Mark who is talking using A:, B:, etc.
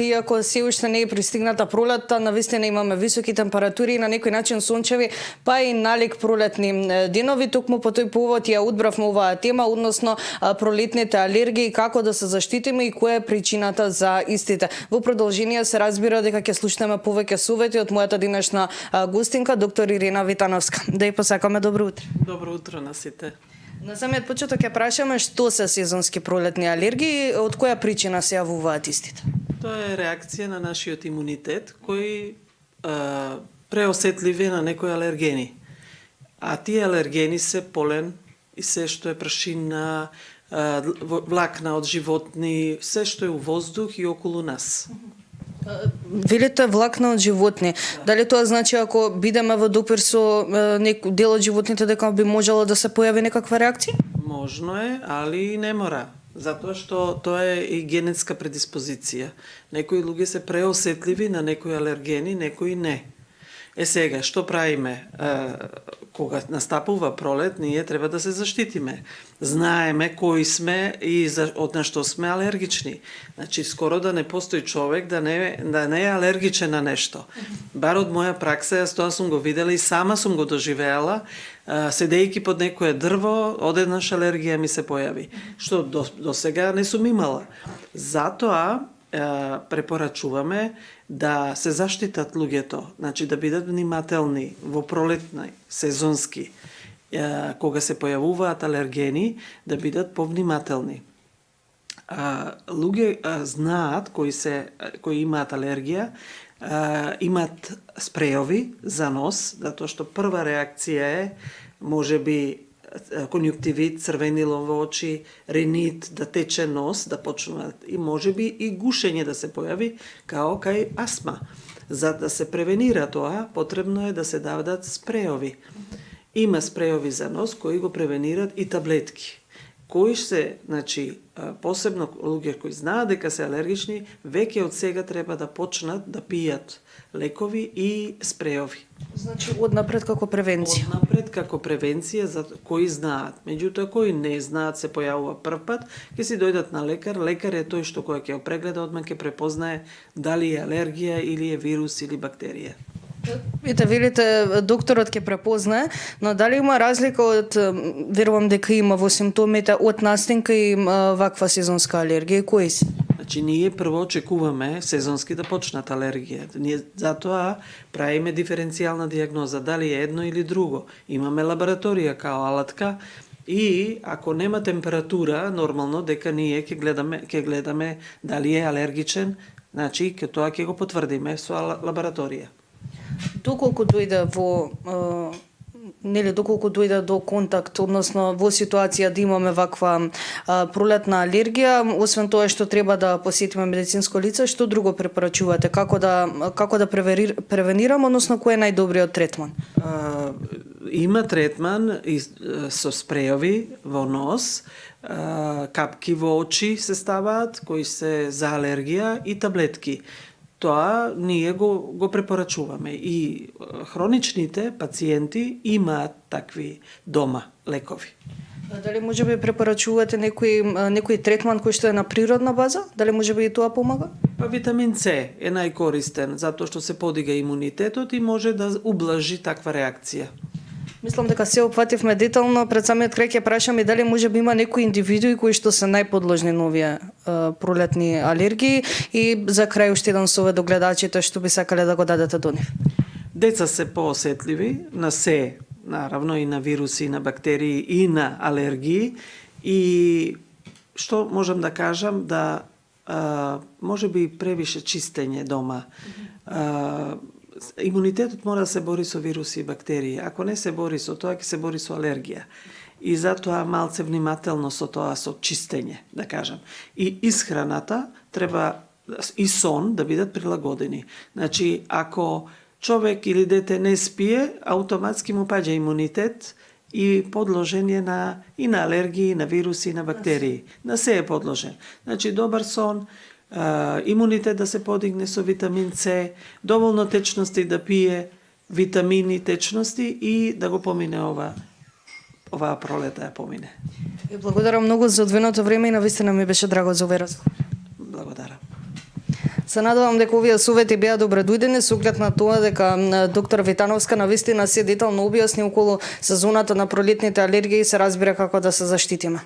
A: иако се уште не е пристигната пролетта, навистина имаме високи температури и на некој начин сончеви, па и налик пролетни денови. Токму по тој повод ја одбравме оваа тема, односно пролетните алергии, како да се заштитиме и која е причината за истите. Во продолжение се разбира дека ќе слушнеме повеќе совети од мојата денешна гостинка, доктор Ирина Витановска. Да ја посакаме добро утро.
B: Добро утро на сите.
A: На самиот почеток ќе прашаме што се сезонски пролетни алергии, од која причина се јавуваат истите?
B: Тоа е реакција на нашиот имунитет кој преосетливи на некои алергени. А тие алергени се полен и се што е прашина, влакна од животни, се што е у воздух и околу нас.
A: Велите влакна од животни. Дали тоа значи ако бидеме во допир со некој дел од животните дека би можело да се појави некаква реакција?
B: Можно е, али и не мора. Затоа што тоа е и генетска предиспозиција. Некои луѓе се преосетливи на некои алергени, некои не. Сега, што правиме? Кога настапува пролет, ние треба да се заштитиме. Знаеме кои сме и од на што сме алергични. Значи, скоро да не постои човек да не е алергичен на нешто. Бар од моја пракса, јас тоа сум го видела и сама сум го доживеала, седејќи под некое дрво, одеднаш алергија ми се појави. Што до сега не сум имала. Затоа препорачуваме да се заштитат луѓето, значи да бидат внимателни во пролетни, сезонски, кога се појавуваат алергени, да бидат повнимателни. Луѓе знаат кои имаат алергија, имаат спреови за нос, затоа што прва реакција е можеби конјуктивит, црвенило во очи, ринит, да тече нос, да почнуваат и можеби и гушење да се појави као кај астма. За да се превенира тоа, потребно е да се дадат спреови. Има спреови за нос кои го превенират и таблетки. Кои се, значи, посебно луѓе кои знаат дека се алергични, веќе од сега треба да почнат да пијат лекови и спреови.
A: Значи, однапред како превенција.
B: Однапред како превенција за кои знаат. Меѓутоа, кои не знаат, се појавува прв пат, ќе си дојдат на лекар. Лекар е тој што кога ќе го прегледа, одма ќе препознае дали е алергија или е вирус или бактерија.
A: Ете, велите, докторот ќе препознае, но дали има разлика од, верувам дека има во симптомите, од настинка и ваква сезонска алергија, кои се?
B: Значи, ние прво очекуваме сезонски да почнат алергија. Ние затоа правиме диференцијална дијагноза, дали е едно или друго. Имаме лабораторија као алатка и ако нема температура, нормално дека ние ќе гледаме дали е алергичен, значи тоа ќе го потврдиме со лабораторија.
A: Доколку дојде доколку дојде до контакт, односно во ситуација да имаме ваква пролетна алергија, освен тоа што треба да посетиме медицинско лице, што друго препорачувате? Како да превенираме, односно кој е најдобриот третман?
B: Има третман со спреови во нос, капки во очи се ставаат, кои се за алергија и таблетки. Тоа ние го препорачуваме и хроничните пациенти имаат такви дома лекови.
A: Дали можеби препорачувате некој третман кој што е на природна база? Дали можеби и тоа помага?
B: Па витамин С е најкористен затоа што се подига имунитетот и може да ублажи таква реакција.
A: Мислам дека се опфативме детално. Пред самиот крај ќе прашам и дали можеби има некои индивидуи кои што се најподложни на овие пролетни алергии и за крај уште еден совет до гледачите што би сакале да го дадете до нив.
B: Деца се поосетливи на се, наравно и на вируси, и на бактерии, и на алергии и што можам да кажам да можеби превише чистење дома. Имунитетот мора да се бори со вируси и бактерии. Ако не се бори со тоа, ќе се бори со алергија. И затоа малце внимателно со тоа, со чистење, да кажам. И исхраната треба и сон да бидат прилагодени. Значи, ако човек или дете не спие, автоматски му паѓа имунитет и подложен е и на алергии, на вируси, и на бактерии. На се е подложен. Значи, добар сон, имунитет да се подигне со витамин С, доволно течности да пие, витамини, течности и да го помине оваа пролет да ја помине.
A: Благодарам многу за одвоеното време и навистина ми беше драго за овој разговор.
B: Благодарам.
A: Се надевам дека овие совети беа добре дојдени со оглед на тоа дека доктор Витановска навистина се детално објасни околу сезоната на пролетните алергии и се разбира како да се заштитиме.